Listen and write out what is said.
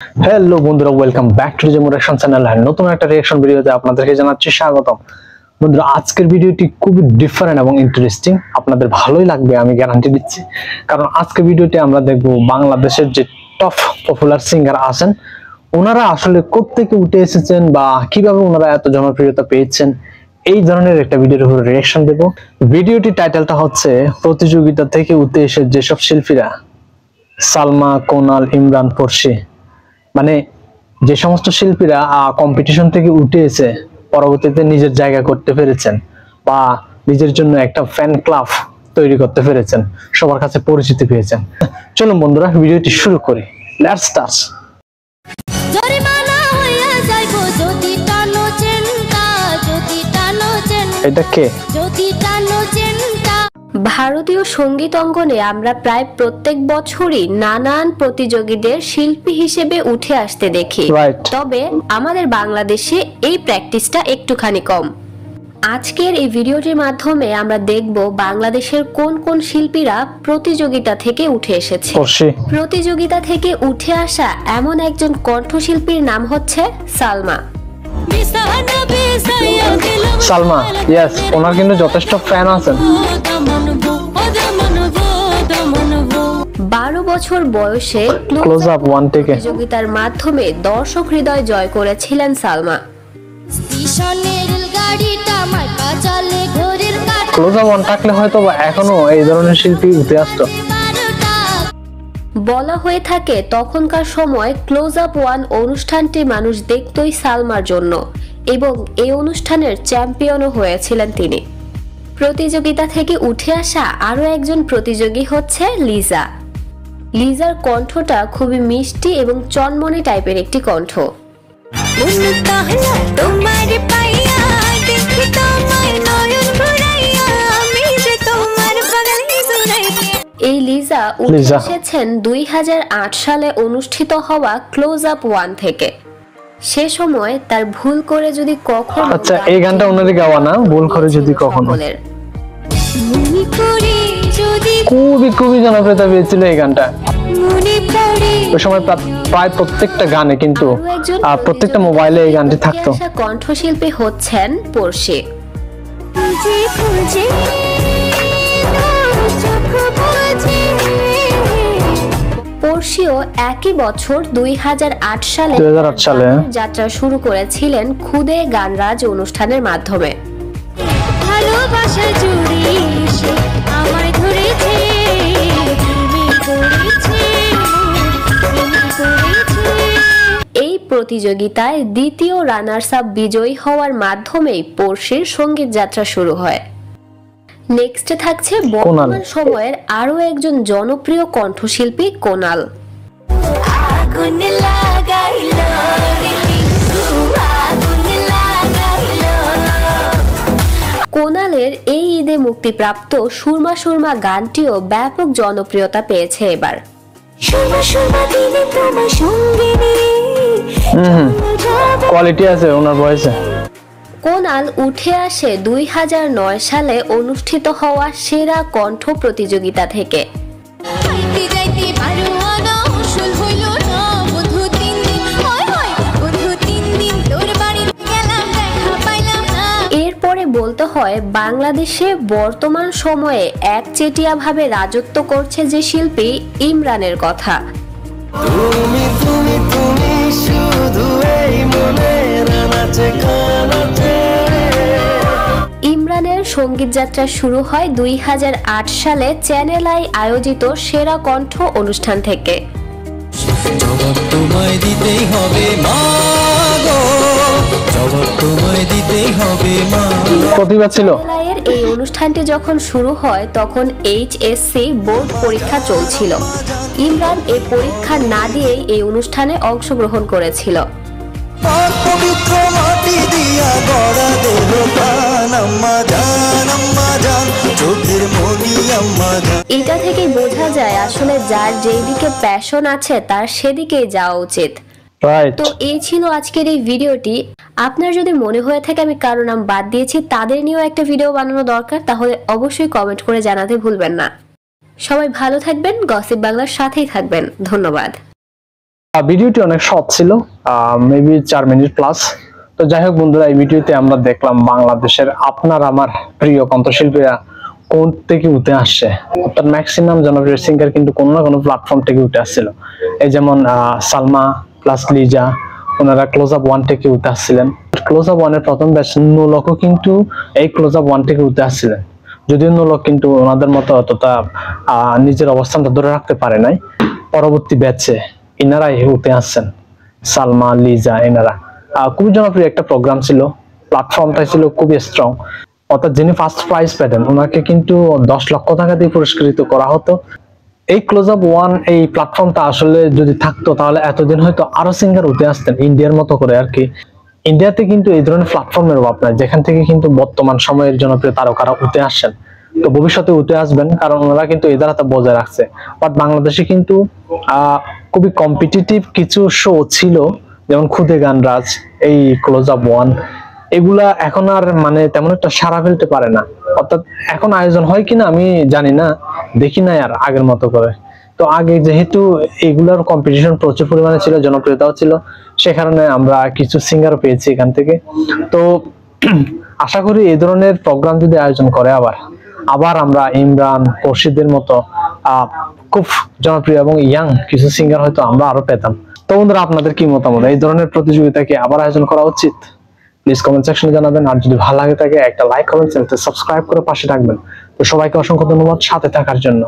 Hello বন্ধুরা, welcome back to Jemo reaction channel. আর নতুন একটা রিঅ্যাকশন ভিডিওতে আপনাদেরকে জানাচ্ছি স্বাগতম। বন্ধুরা, আজকের ভিডিওটি খুবই ডিফারেন্ট এবং ইন্টারেস্টিং, আপনাদের ভালোই লাগবে আমি গ্যারান্টি দিচ্ছি। কারণ আজকের ভিডিওতে আমরা দেখব বাংলাদেশের যে টপ পপুলার সিঙ্গার আছেন, ওনারা আসলে কোত্থেকে উঠে এসেছেন বা কিভাবে ওনারা এত জনপ্রিয়তা পেয়েছেন, এই ধরনের একটা ভিডিওর উপর রিঅ্যাকশন দেব। ভিডিওটি টাইটেলটা হচ্ছে প্রতিযোগিতা থেকে উঠে এসে যেসব শিল্পীরা সালমা, কোনাল, ইমরান, পড়শি, মানে যে সমস্ত শিল্পীরা কম্পিটিশন থেকে উঠে এসে পরবর্তীতে নিজের জায়গা করতে পেরেছেন বা নিজের জন্য একটা ফ্যান ক্লাব তৈরি করতে পেরেছেন, সবার কাছে পরিচিতি পেয়েছেন। চলুন বন্ধুরা, ভিডিওটি শুরু করি। Let's start. এটা কে? ভারতীয় সঙ্গীত অঙ্গনে আমরা প্রায় প্রত্যেক বছরই নানান প্রতিযোগীদের শিল্পী হিসেবে উঠে আসতে দেখি। তবে আমাদের বাংলাদেশে এই প্র্যাকটিসটা একটুখানি কম। আজকের এই ভিডিওটির মাধ্যমে আমরা দেখব বাংলাদেশের কোন কোন শিল্পীরা প্রতিযোগিতা থেকে উঠে এসেছে। প্রতিযোগিতা থেকে উঠে আসা এমন একজন কণ্ঠশিল্পীর নাম হচ্ছে সালমা। সালমা, ইয়েস, ওনার কিন্তু যথেষ্ট ফ্যান আছেন। 12 বছর বয়সে ক্লোজ আপ 1 থেকে প্রতিযোগিতার মাধ্যমে দর্শক হৃদয় জয় করেছিলেন সালমা। ক্লোজ আপ 1 থাকলে হয়তো এখনো এই ধরনের শিল্পী উঠে আসতো। বলা হয়ে থাকে তখনকার সময় ক্লোজ আপ 1 অনুষ্ঠানটি মানুষ দেখতই সালমার জন্য, এবং এই অনুষ্ঠানের চ্যাম্পিয়নও হয়েছিলেন তিনি। প্রতিযোগিতা থেকে উঠে আসা আরো একজন প্রতিযোগী হচ্ছে লিজা। লিজার কণ্ঠটা খুবই মিষ্টি এবং চনমনে টাইপের একটি কণ্ঠ। এই লিজা উঠে এসেছেন 2008 সালে অনুষ্ঠিত হওয়া ক্লোজ আপ 1 থেকে। সে সময় তার ভুল করে যদি কখনো, আচ্ছা এই গানটা ওনারই গাওয়া না, ভুল করে যদি কখনো, খুবই খুবই জনপ্রিয়তা পেয়েছিল এই গানটা। ওই সময় প্রায় প্রত্যেকটা গানে কিন্তু প্রত্যেকটা মোবাইলে এই গানটি থাকতো। কণ্ঠশিল্পী হচ্ছেন পড়শি। পড়শিও একই বছর 2008 সালে যাত্রা শুরু করেছিলেন খুদে গানরাজ অনুষ্ঠানের মাধ্যমে। এই প্রতিযোগিতায় দ্বিতীয় রানার্স আপ বিজয়ী হওয়ার মাধ্যমেই পড়শির সঙ্গীত যাত্রা শুরু হয়। নেক্সটে থাকছে বর্তমান সময়ের আরো একজন জনপ্রিয় কণ্ঠশিল্পী কোনাল। কোনালের এই ঈদে মুক্তিপ্রাপ্ত সুরমা সুরমা গানটিও ব্যাপক জনপ্রিয়তা পেয়েছে এবার। কোয়ালিটি আছে ওনার ভয়েসে। কোনাল উঠে আসে 2009 সালে অনুষ্ঠিত হওয়া সেরা কণ্ঠ প্রতিযোগিতা থেকে। এরপরে বলতে হয় বাংলাদেশে বর্তমান সময়ে একচেটিয়া ভাবে রাজত্ব করছে যে শিল্পী ইমরানের কথা। ইমরানের সঙ্গীত যাত্রা শুরু হয় 2008 সালে চ্যানেল আই আয়োজিত সেরা কণ্ঠ অনুষ্ঠান থেকে। এই অনুষ্ঠানটি যখন শুরু হয় তখন HSC বোর্ড পরীক্ষা চলছিল। ইমরান এই পরীক্ষা না দিয়েই এই অনুষ্ঠানে অংশগ্রহণ করেছিল। এটা থেকেই বোঝা যায় আসলে যার যেই দিকে প্যাশন আছে তার সেদিকেই যাওয়া উচিত। তো এই ছিল আজকের এই ভিডিওটি। আপনার যদি মনে হয়ে থাকে আমি কারো নাম বাদ দিয়েছি, তাদের নিয়েও একটা ভিডিও বানানো দরকার, তাহলে অবশ্যই কমেন্ট করে জানাতে ভুলবেন না। সবাই ভালো থাকবেন, গসিপ বাংলার সাথেই থাকবেন। ধন্যবাদ। ভিডিওটি অনেক শর্ট ছিল, মেবি 4 মিনিট প্লাস। তো যাই হোক বন্ধুরা, এই ভিডিওতে আমরা দেখলাম বাংলাদেশের আপনার আমার প্রিয় কণ্ঠশিল্পীরা কোন থেকে উঠে আসছে। অর্থাৎ ম্যাক্সিমাম জনপ্রিয় সিঙ্গার কিন্তু কোনো না কোনো প্ল্যাটফর্ম থেকে উঠে আসছিল। এই যেমন সালমা প্লাস লিজা, ওনারা ক্লোজ আপ 1 থেকে উঠে আসছিলেন। ক্লোজ আপ 1 এর প্রথম ব্যাচ নোলকও কিন্তু এই ক্লোজ আপ 1 থেকে উঠে আসছিলেন, যদিও নোলক কিন্তু ওনাদের মতো অতটা নিজের অবস্থানটা ধরে রাখতে পারে নাই। পরবর্তী ব্যাচে এনারাই উঠে আসছেন, সালমা লিজা এনারা। খুবই জনপ্রিয় একটা প্রোগ্রাম ছিল, প্ল্যাটফর্মটা ছিল খুবই স্ট্রং। অর্থাৎ যিনি ফার্স্ট প্রাইজ পেতেন ওনাকে কিন্তু 10 লক্ষ টাকা দিয়ে পুরস্কৃত করা হতো। এই ক্লোজ আপ 1 এই প্ল্যাটফর্মটা আসলে যদি থাকতো তাহলে এতদিন হয়তো আরো সিঙ্গার উঠে আসতেন ইন্ডিয়ার মতো করে আর কি। ইন্ডিয়াতে কিন্তু এই ধরনের প্ল্যাটফর্মের অভাব নাই, যেখান থেকে কিন্তু বর্তমান সময়ের জনপ্রিয় তারকারা উঠে আসছেন, তো ভবিষ্যতে উঠে আসবেন, কারণ ওনারা কিন্তু এদের হাতে বজায় রাখছে। বাট বাংলাদেশে কিন্তু খুবই কম্পিটিটিভ কিছু শো ছিল, যেমন খুদে গান রাজ, এই ক্লোজ আপ 1, এগুলা এখন আর মানে তেমন একটা সাড়া ফেলতে পারে না। অর্থাৎ এখন আয়োজন হয় কিনা আমি জানি না, দেখি না আর আগের মতো করে। তো আগে যেহেতু এগুলার কম্পিটিশন প্রচুর পরিমাণে ছিল, জনপ্রিয়তাও ছিল, সে কারণে আমরা কিছু সিঙ্গারও পেয়েছি এখান থেকে। তো আশা করি এই ধরনের প্রোগ্রাম যদি আয়োজন করে আবার আমরা ইমরান খোরশিদের মতো খুব জনপ্রিয় এবং ইয়াং কিছু সিঙ্গার হয়তো আমরা আরো পেতাম। তো বন্ধুরা, আপনাদের কি মতামত? এই ধরনের প্রতিযোগিতাকে আবার আয়োজন করা উচিত? প্লিজ কমেন্ট সেকশনে জানাবেন। আর যদি ভালো লাগে থাকে একটা লাইক কমেন্ট, চ্যানেলটা সাবস্ক্রাইব করে পাশে থাকবেন। তো সবাইকে অসংখ্য ধন্যবাদ সাথে থাকার জন্য।